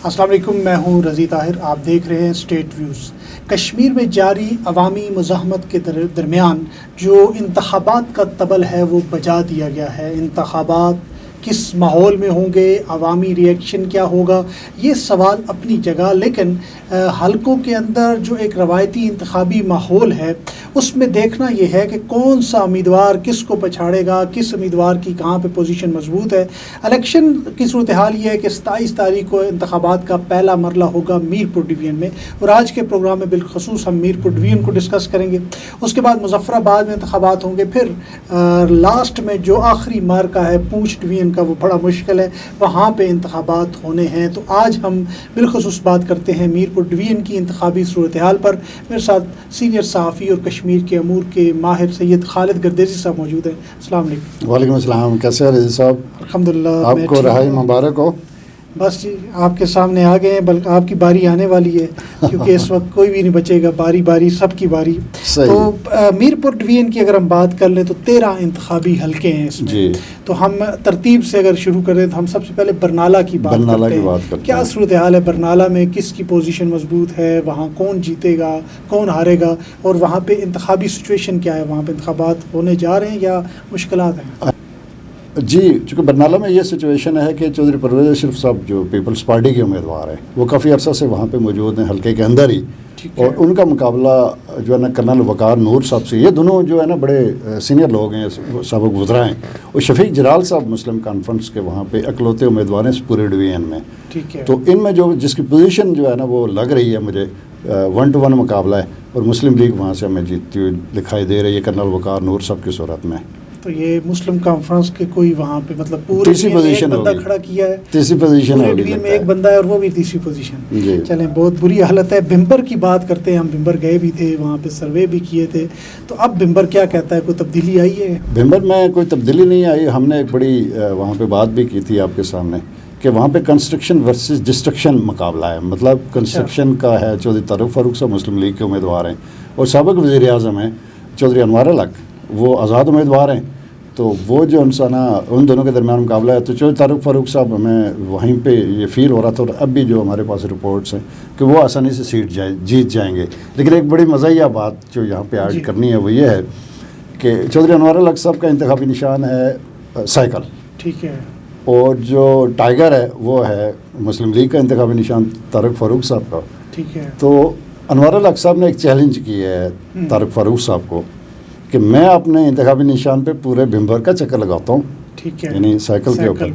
السلام علیکم، میں ہوں رضی طاہر، آپ دیکھ رہے ہیں اسٹیٹ ویوز۔ کشمیر میں جاری عوامی مزاحمت کے درمیان جو انتخابات کا طبل ہے وہ بجا دیا گیا ہے۔ انتخابات کس ماحول میں ہوں گے، عوامی ری ایکشن کیا ہوگا، یہ سوال اپنی جگہ، لیکن حلقوں کے اندر جو ایک روایتی انتخابی ماحول ہے اس میں دیکھنا یہ ہے کہ کون سا امیدوار کس کو پچھاڑے گا، کس امیدوار کی کہاں پہ پوزیشن مضبوط ہے۔ الیکشن کی صورتحال یہ ہے کہ 27 تاریخ کو انتخابات کا پہلا مرحلہ ہوگا میرپور ڈویژن میں، اور آج کے پروگرام میں بالخصوص ہم میرپور ڈویژن کو ڈسکس کریں گے۔ اس کے بعد مظفر آباد میں انتخابات ہوں گے، پھر لاسٹ میں جو آخری مارکا ہے پونچھ ڈویژن کا وہ بڑا مشکل ہے، وہاں پہ انتخابات ہونے ہیں۔ تو آج ہم بالخصوص بات کرتے ہیں میرپور ڈویژن کی انتخابی صورتحال پر۔ میرے ساتھ سینئر صحافی اور کشمیر کے امور کے ماہر سید خالد گردیزی صاحب موجود ہیں۔ السلام علیکم۔ وعلیکم السلام، کیسے ہیں رضی صاحب؟ الحمدللہ، آپ کو رہائی مبارک ہو۔ بس جی آپ کے سامنے آ گئے ہیں، بلکہ آپ کی باری آنے والی ہے کیونکہ اس وقت کوئی بھی نہیں بچے گا، باری باری سب کی باری۔ تو میرپور ڈویژن کی اگر ہم بات کر لیں تو 13 انتخابی حلقے ہیں اس میں جی۔ تو ہم ترتیب سے اگر شروع کریں تو ہم سب سے پہلے برنالہ کی بات کرتے ہیں۔ کیا صورتحال ہے برنالہ میں، کس کی پوزیشن مضبوط ہے، وہاں کون جیتے گا، کون ہارے گا، اور وہاں پہ انتخابی سچویشن کیا ہے، وہاں پہ انتخابات ہونے جا رہے ہیں یا مشکلات ہیں؟ جی، چونکہ برنالہ میں یہ سچویشن ہے کہ چودھری پرویز اشرف صاحب جو پیپلز پارٹی کے امیدوار ہیں وہ کافی عرصہ سے وہاں پہ موجود ہیں حلقے کے اندر ہی، اور ان کا مقابلہ جو ہے نا کرنل وقار نور صاحب سے، یہ دونوں جو ہے نا بڑے سینئر لوگ ہیں، سابق وزراء ہیں، اور شفیق جلال صاحب مسلم کانفرنس کے وہاں پہ اکلوتے امیدوار ہیں اس پورے ڈویژن میں۔ تو ان میں جو جس کی پوزیشن جو ہے نا وہ لگ رہی ہے مجھے 1 to 1 مقابلہ ہے، اور مسلم لیگ وہاں سے ہمیں جیتتی ہوئی دکھائی دے رہی ہے کرنل وقار نور صاحب کی صورت میں۔ تو یہ مسلم کانفرنس کے کوئی وہاں پہ مطلب پورے تیسری پوزیشن بندہ کھڑا کیا ہے، تیسری پوزیشن پورے ڈویژن میں ایک بندہ ہے اور وہ بھی تیسری پوزیشن۔ چلیں، بہت بری حالت ہے۔ بمبر کی بات کرتے ہیں، ہم بمبر گئے بھی تھے، وہاں پہ سروے بھی کیے تھے، تو اب بمبر کیا کہتا ہے، کوئی تبدیلی آئی ہے؟ بمبر میں کوئی تبدیلی نہیں آئی۔ ہم نے ایک بڑی وہاں پہ بات بھی کی تھی آپ کے سامنے کہ وہاں پہ کنسٹرکشن ورسز ڈسٹرکشن مقابلہ ہے۔ مطلب کنسٹرکشن کا ہے چودھری طارق فاروق صاحب مسلم لیگ کے امیدوار ہیں، اور سابق وزیر اعظم ہیں چودھری انوار الحق، وہ آزاد امیدوار ہیں۔ تو وہ جو ان دونوں کے درمیان مقابلہ ہے، تو چودھری طارق فاروق صاحب ہمیں وہیں پہ یہ فیل ہو رہا تھا، اور اب بھی جو ہمارے پاس رپورٹس ہیں کہ وہ آسانی سے سیٹ جیت جائیں گے۔ لیکن ایک بڑی مزاحیہ بات جو یہاں پہ ایڈ کرنی ہے وہ یہ ہے کہ چودھری انوار الحق صاحب کا انتخابی نشان ہے سائیکل، ٹھیک ہے، اور جو ٹائیگر ہے وہ ہے مسلم لیگ کا انتخابی نشان طارق فاروق صاحب کا، ٹھیک ہے۔ تو انوار الحق صاحب نے ایک چیلنج کی ہے طارق فاروق صاحب کو کہ میں اپنے انتخابی نشان پہ پورے بمبر کا چکر لگاتا ہوں، ٹھیک ہے، یعنی سائیکل کے اوپر،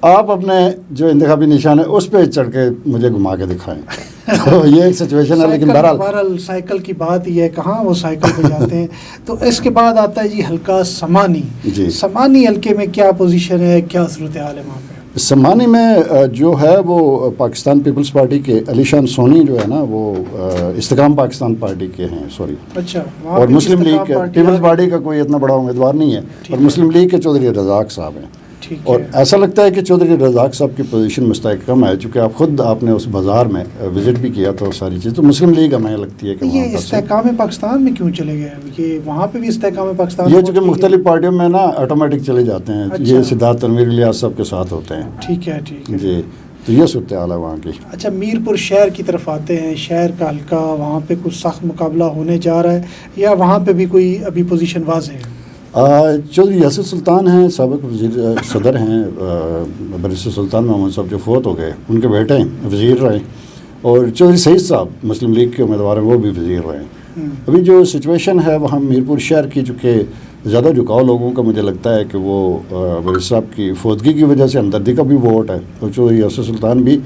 آپ اپنے جو انتخابی نشان ہے اس پہ چڑھ کے مجھے گھما کے دکھائیں۔ تو یہ ایک سچویشن ہے، لیکن بہرحال سائیکل کی بات یہ ہے، کہاں وہ سائیکل پہ جاتے ہیں۔ تو اس کے بعد آتا ہے جی حلقہ سمانی۔ جی، سمانی حلقے میں کیا پوزیشن ہے، کیا صورتحال ہے وہاں پہ؟ سمانی میں جو ہے وہ پاکستان پیپلز پارٹی کے علی شان سونی جو ہے نا وہ استحکام پاکستان پارٹی کے ہیں، سوری، اچھا، اور مسلم لیگ کے پیپلز پارٹی کا کوئی اتنا بڑا امیدوار نہیں ہے، اور مسلم لیگ کے چودھری رزاق صاحب ہیں۔ اور ایسا لگتا ہے کہ چودھری رزاق صاحب کی پوزیشن مستحکم ہے، چونکہ آپ نے اس بازار میں وزٹ بھی کیا تھا ساری چیز، تو مسلم لیگ ہمیں لگتی ہے کہ یہ استحکام پاکستان میں کیوں چلے گئے؟ یہ وہاں پہ بھی استحکام پاکستان، یہ چونکہ مختلف پارٹیوں میں نا آٹومیٹک چلے جاتے ہیں، یہ سدھارتھ تنویر الیاس صاحب کے ساتھ ہوتے ہیں۔ ٹھیک ہے، ٹھیک ہے جی، تو یہ صورتحال ہے وہاں کی۔ اچھا، میرپور شہر کی طرف آتے ہیں، شہر کا حلقہ، وہاں پہ کچھ سخت مقابلہ ہونے جا رہا ہے یا وہاں پہ بھی کوئی ابھی پوزیشن واضح ہے؟ چودھری یاسر سلطان ہیں، سابق وزیر صدر ہیں، بریسٹر سلطان محمود صاحب جو فوت ہو گئے، ان کے بیٹے ہیں، وزیر رہے، اور چودھری سعید صاحب مسلم لیگ کے امیدوار ہیں، وہ بھی وزیر رہے۔ ابھی جو سچویشن ہے وہاں میرپور شہر کی، چونکہ زیادہ جھکاؤ لوگوں کا مجھے لگتا ہے کہ وہ بریسٹر صاحب کی فوتگی کی وجہ سے ہمدردی کا بھی ووٹ ہے، اور چودھری یاسر سلطان بھی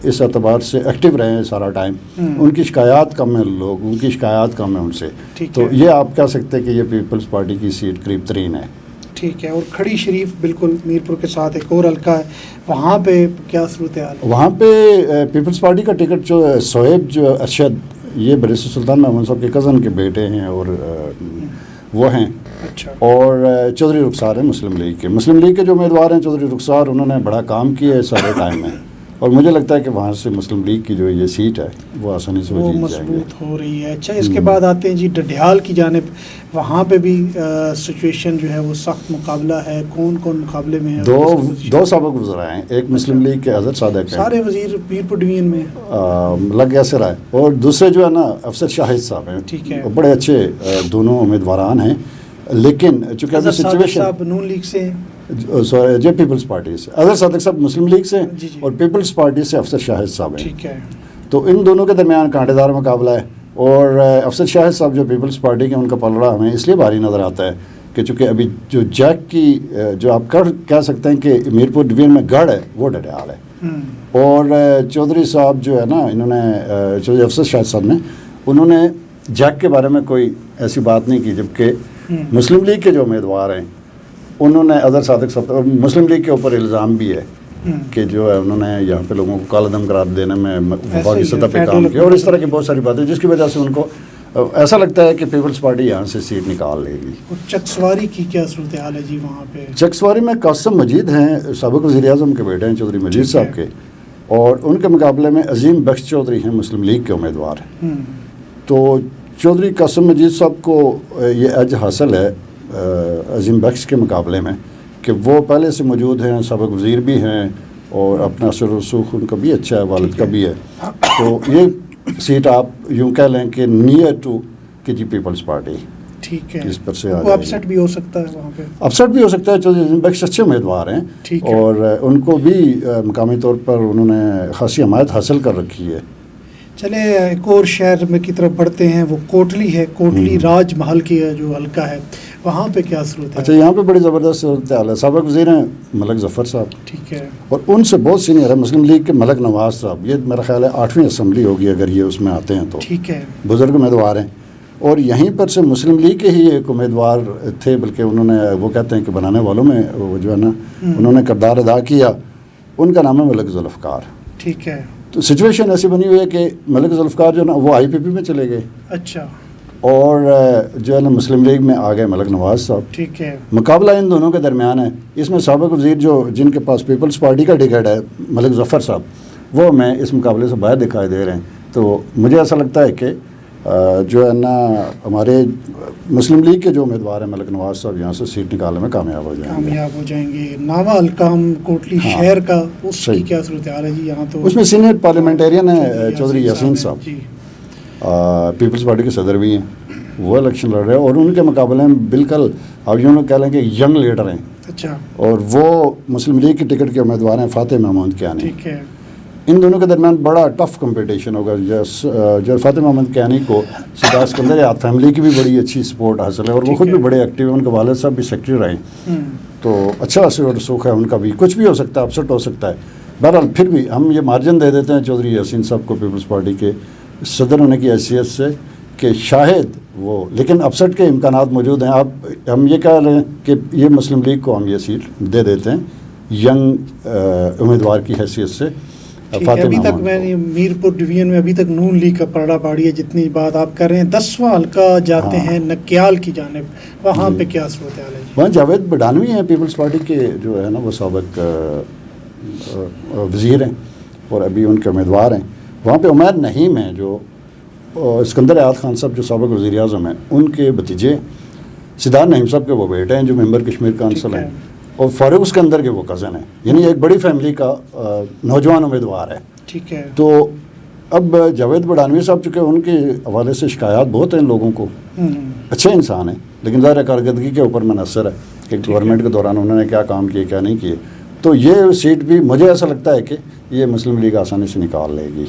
اس اعتبار سے ایکٹیو رہے ہیں سارا ٹائم، ان کی شکایات کم ہیں، لوگ ان کی شکایات کم ہیں ان سے، تو یہ آپ کہہ سکتے ہیں کہ یہ پیپلز پارٹی کی سیٹ قریب ترین ہے۔ ٹھیک ہے، اور کھڑی شریف بالکل میرپور کے ساتھ ایک اور حلقہ ہے، وہاں پہ کیا صورتحال ہے؟ وہاں پہ پیپلز پارٹی کا ٹکٹ جو صہیب جو ارشد، یہ بریسٹر سلطان محمود صاحب کے کزن کے بیٹے ہیں، اور وہ ہیں، اچھا، اور چودھری رخسار ہیں مسلم لیگ کے جو امیدوار ہیں۔ چودھری رخسار انہوں نے بڑا کام کیا ہے سارے ٹائم میں، اور مجھے لگتا ہے کہ وہاں سے مسلم لیگ کی جو یہ سیٹ ہے وہ آسانی سے وہ جیت جائیں گے. مضبوط ہو رہی ہے. اچھا اس کے بعد آتے ہیں جی ڈڈیال کی جانب. وہاں پہ بھی سچویشن جو ہے وہ سخت مقابلہ ہے. کون کون مقابلے میں ہے؟ دو سابق وزراء ہیں. ایک مسلم لیگ کے اظہر صادق ہیں, سارے وزیر میرپور ڈویژن میں لگ یاسر ہے, اور دوسرے جو ہے نا افسر شاہد صاحب ہیں. ٹھیک ہے, بڑے اچھے دونوں امیدواران ہیں, لیکن چونکہ ابھی سچویشن صاحب نون لیگ سے, جو پیپلز پارٹی سے اظہر صادق صاحب مسلم لیگ سے, جی جی, اور پیپلز پارٹی سے افسر شاہد صاحب ہیں. ٹھیک ہے. تو ان دونوں کے درمیان کانٹے دار مقابلہ ہے, اور افسر شاہد صاحب جو پیپلز پارٹی کے, ان کا پلڑا ہمیں اس لیے بھاری نظر آتا ہے کہ چونکہ ابھی جو جیک کی جو آپ کہہ سکتے ہیں کہ میرپور ڈویژن میں گڑھ ہے وہ ڈڈیال ہے. اور چودھری صاحب جو ہے نا, انہوں نے چودھری افسر شاہد صاحب نے, انہوں نے جیک کے بارے میں کوئی ایسی بات نہیں کی, جبکہ مسلم لیگ کے جو امیدوار ہیں انہوں نے اظہر صادق صاحب, مسلم لیگ کے اوپر الزام بھی ہے کہ جو ہے انہوں نے یہاں پہ لوگوں کو کالا دم قرار دینے میں وفاقی سطح پہ کام کیا, اور اس طرح کی بہت ساری باتیں, جس کی وجہ سے ان کو ایسا لگتا ہے کہ پیپلز پارٹی یہاں سے سیٹ نکال لے گی. چکسواری کی کیا صورتحال ہے جی وہاں پہ؟ چکسواری میں قاسم مجید ہیں, سابق وزیر اعظم کے بیٹے ہیں چودھری مجید صاحب کے, اور ان کے مقابلے میں عظیم بخش چودھری ہیں مسلم لیگ کے امیدوار. تو چودھری قاسم مجید صاحب کو یہ ایج حاصل ہے عظیم بخش کے مقابلے میں کہ وہ پہلے سے موجود ہیں, سابق وزیر بھی ہیں, اور اپنا اثر و رسوخ ان کا بھی اچھا ہے, والد کا بھی ہے. تو یہ سیٹ آپ یوں کہہ لیں کہ نیئر ٹو کہ جی پیپلز پارٹی. ٹھیک ہے, اس پر سے اپسیٹ بھی ہو سکتا ہے وہاں پہ, اپسیٹ بھی ہو سکتا ہے. چودھری عظیم بخش اچھے امیدوار ہیں, اور ان کو بھی مقامی طور پر انہوں نے خاصی حمایت حاصل کر رکھی ہے. چلے ایک اور شہر میں کی طرف بڑھتے ہیں, وہ کوٹلی ہے. کوٹلی راج محل کی جو حلقہ ہے, وہاں پہ کیا صورت ہے؟ اچھا, یہاں پہ بڑی زبردست صورتحال ہے. سابق وزیر ہیں ملک ظفر صاحب, ٹھیک ہے, اور ان سے بہت سینئر ہے مسلم لیگ کے ملک نواز صاحب. یہ میرا خیال ہے 8ویں اسمبلی ہوگی اگر یہ اس میں آتے ہیں تو. ٹھیک ہے, بزرگ امیدوار ہیں. اور یہیں پر سے مسلم لیگ کے ہی ایک امیدوار تھے, بلکہ انہوں نے, وہ کہتے ہیں کہ بنانے والوں میں وہ جو ہے نا انہوں نے کردار ادا کیا, ان کا نام ہے ملک ذوالفقار. ٹھیک ہے. تو سچویشن ایسی بنی ہوئی ہے کہ ملک ذوالفقار جو ہے نا وہ آئی پی پی میں چلے گئے. اچھا. اور جو ہے نا مسلم لیگ میں آ گئے ملک نواز صاحب. ٹھیک ہے. مقابلہ ان دونوں کے درمیان ہے. اس میں سابق وزیر جو جن کے پاس پیپلز پارٹی کا ٹکٹ ہے ملک ظفر صاحب, وہ میں اس مقابلے سے باہر دکھائی دے رہے ہیں. تو مجھے ایسا لگتا ہے کہ جو ہے نا ہمارے مسلم لیگ کے جو امیدوار ہیں ملک نواز صاحب یہاں سے سیٹ نکالنے میں کامیاب ہو جائیں گے. ناوا القام کوٹلی شہر کا, اس کی کیا صورتحال ہے جی یہاں؟ تو اس میں سینئر پارلیمنٹیرین ہے چودھری یاسین صاحب, جی, پیپلز پارٹی کے صدر بھی ہیں, وہ الیکشن لڑ رہے ہیں, اور ان کے مقابلے میں بالکل آپ یوں کہہ لیں کہ ینگ لیڈر ہیں. اچھا. اور وہ مسلم لیگ کی ٹکٹ کے امیدوار ہیں فاتح محمود کیانی. ٹھیک ہے. ان دونوں کے درمیان بڑا ٹف کمپٹیشن ہوگا. جو فاتح محمد کیانی کو سیدھا اسکندر یاد فیملی کی بھی بڑی اچھی سپورٹ حاصل ہے, اور وہ خود بھی بڑے ایکٹیو ہیں. ان کے والد صاحب بھی سیکرٹری رہے ہیں, تو اچھا اثر و رسوخ ہے ان کا بھی. کچھ بھی ہو سکتا ہے, اپسٹ ہو سکتا ہے. بہرحال پھر بھی ہم یہ مارجن دے دیتے ہیں چودھری یاسین صاحب کو پیپلز پارٹی کے صدر ہونے کی حیثیت سے کہ شاید وہ, لیکن اپسٹ کے امکانات موجود ہیں. ہم یہ کہہ رہے ہیں کہ یہ مسلم لیگ کو ہم یہ سیٹ دے دیتے ہیں ینگ امیدوار کی حیثیت سے. ابھی تک میں نے میرپور ڈویژن میں ابھی تک نون لیگ کا پلڑا پاڑی ہے. جتنی بات آپ کر رہے ہیں 10واں حلقہ جاتے ہیں نکیال کی جانب, وہاں پہ کیا صورتحال ہے؟ وہاں جاوید بڈانوی ہیں پیپلز پارٹی کے جو ہے نا وہ سابق وزیر ہیں اور ابھی ان کے امیدوار ہیں. وہاں پہ عمیر نعیم ہیں جو اسکندر یاد خان صاحب جو سابق وزیر اعظم ہیں ان کے بھتیجے, سدھار نعیم صاحب کے وہ بیٹے ہیں جو ممبر کشمیر کونسل ہیں, اور فاروق اسکندر کے وہ کزن ہیں. یعنی ایک بڑی فیملی کا نوجوان امیدوار ہے. ٹھیک ہے. تو اب جاوید بڈانوی صاحب چونکہ ان کے حوالے سے شکایات بہت ہیں لوگوں کو, اچھے انسان ہیں, لیکن ظاہر کارکردگی کے اوپر منحصر ہے کہ گورنمنٹ کے دوران انہوں نے کیا کام کیے کیا نہیں کیے. تو یہ سیٹ بھی مجھے ایسا لگتا ہے کہ یہ مسلم لیگ آسانی سے نکال لے گی.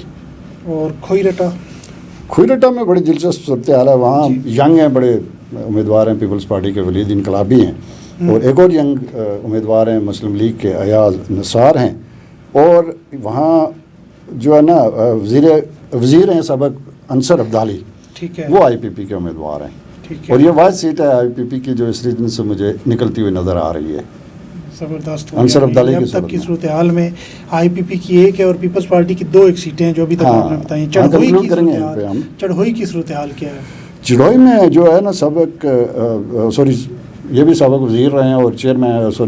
اور کھوئی میں بڑی دلچسپ صورتحال ہے. وہاں ینگ ہیں, بڑے امیدوار ہیں پیپلز پارٹی کے ولید انقلابی ہیں, اور ایک اور ینگ امیدوار ہیں مسلم لیگ کے ایاز نثار ہیں. اور وہاں جو ہے نا وزیر ہیں سابق انصر عبدالی, وہ آئی پی پی کے امیدوار ہیں. اور یہ واحد سیٹ ہے آئی پی پی کی جو اس ریجن سے مجھے نکلتی ہوئی نظر آ رہی ہے. زبردست. انصر عبدالی اب تک کی صورتحال میں آئی پی پی کی ایک ہے اور پیپلز پارٹی کی 2 ایک سیٹیں ہیں جو ابھی تک آپ نے بتائی. چڑھوئی کی صورتحال کیا ہے؟ چڑھوئی میں جو ہے نا سابق یہ بھی سابق وزیر رہے ہیں اور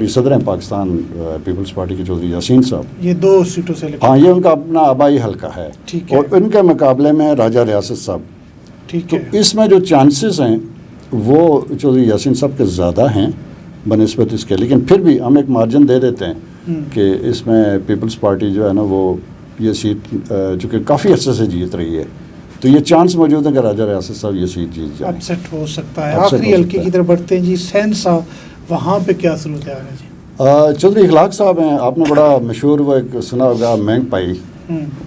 صدر ہیں پاکستان پیپلز پارٹی کے چودھری یاسین صاحب. یہ 2 سیٹوں سے ہاں یہ ان کا اپنا آبائی حلقہ ہے اور ان کے مقابلے میں راجہ ریاست صاحب. ٹھیک تو ہے. اس میں جو چانسز ہیں وہ چودھری یاسین صاحب کے زیادہ ہیں بنسبت اس کے, لیکن پھر بھی ہم ایک مارجن دے دیتے ہیں کہ اس میں پیپلز پارٹی جو ہے نا وہ یہ سیٹ چونکہ کافی عرصے سے جیت رہی ہے تو یہ چانس موجود ہے کہ راجہ ریاست صاحب یہ سیٹ جیت جائیں. اپسیٹ ہو سکتا ہے. آخری حلقے کی طرف بڑھتے ہیں جی. سین صاحب وہاں پہ کیا صورت حال ہے جی؟ چودھری اخلاق صاحب ہیں, آپ نے بڑا مشہور وہ ایک سنا ہوگا مہنگ پائی,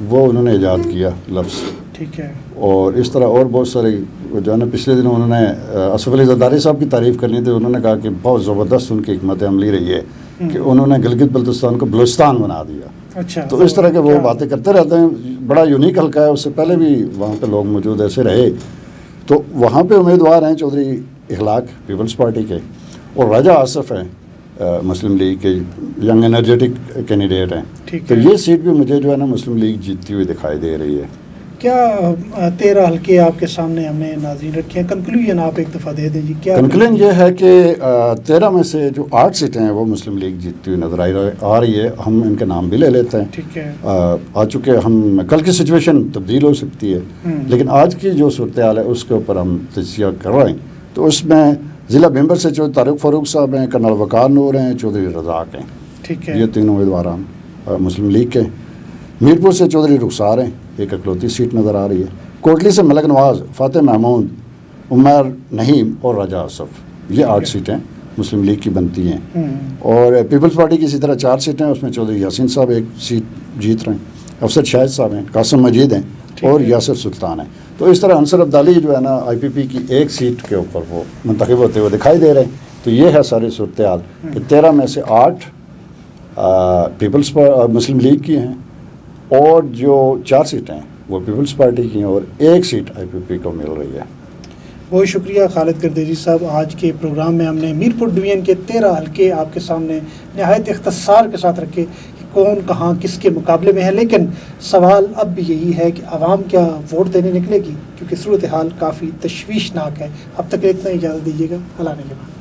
وہ انہوں نے ایجاد کیا لفظ. ٹھیک ہے. اور اس طرح اور بہت سارے جو ہے نا پچھلے دنوں انہوں نے اسف علی زرداری صاحب کی تعریف کرنی تھی. انہوں نے کہا کہ بہت زبردست ان کی حکمت عملی رہی ہے کہ انہوں نے گلگت بلتستان کو بلوچستان بنا دیا. اچھا. تو اس طرح کے وہ باتیں کرتے رہتے ہیں. بڑا یونیک حلقہ ہے, اس سے پہلے بھی وہاں پہ لوگ موجود ایسے رہے. تو وہاں پہ امیدوار ہیں چودھری اخلاق پیپلز پارٹی کے, اور راجہ آصف ہیں مسلم لیگ کے ینگ انرجیٹک کینڈیڈیٹ ہیں. تو یہ سیٹ بھی مجھے جو ہے نا مسلم لیگ جیتتی ہوئی دکھائی دے رہی ہے. کیا 13 حلقے آپ کے سامنے ہم نے ناظرین رکھے ہیں, کنکلوژن آپ ایک دفعہ دے دیں جی. کیا کنکلوژن یہ ہے کہ 13 میں سے جو 8 سیٹیں ہیں وہ مسلم لیگ جیتتی ہوئی نظر آ رہی ہے. ہم ان کے نام بھی لے لیتے ہیں. ٹھیک ہے. آ چکے ہم, کل کی سچویشن تبدیل ہو سکتی ہے, لیکن آج کی جو صورتحال ہے اس کے اوپر ہم تجزیہ کر رہے ہیں. تو اس میں ضلع بھمبر سے چودھری طارق فاروق صاحب ہیں, کرنل وقار نور ہیں, چودھری رزاق ہیں. ٹھیک ہے. یہ 3 امیدوار ہم مسلم لیگ کے. میرپور سے چودھری رخسار ہیں, ایک اکلوتی سیٹ نظر آ رہی ہے. کوٹلی سے ملک نواز, فاتح محمود, عمر نہیم اور راجہ آصف, یہ 8 سیٹیں مسلم لیگ کی بنتی ہیں. اور پیپلز پارٹی کی اسی طرح 4 سیٹیں, اس میں چودھری یاسین صاحب ایک سیٹ جیت رہے ہیں, افسر شاہد صاحب ہیں, قاسم مجید ہیں اور یاسر سلطان ہیں. تو اس طرح انصر عبدالی جو ہے نا آئی پی پی کی ایک سیٹ کے اوپر وہ منتخب ہوتے ہوئے دکھائی دے رہے ہیں. تو یہ ہے ساری صورتحال کہ 13 میں سے 8 پیپلز مسلم لیگ کی ہیں, اور جو 4 سیٹیں ہیں وہ پیپلز پارٹی کی ہیں, اور 1 سیٹ آئی پی پی کو مل رہی ہے. بہت شکریہ خالد گردیزی صاحب. آج کے پروگرام میں ہم نے میرپور ڈویژن کے 13 حلقے آپ کے سامنے نہایت اختصار کے ساتھ رکھے کہ کون کہاں کس کے مقابلے میں ہے. لیکن سوال اب بھی یہی ہے کہ عوام کیا ووٹ دینے نکلے گی, کیونکہ صورتحال کافی تشویشناک ہے. اب تک اتنا اجازت دیجیے گا. اللہ نے کے بعد.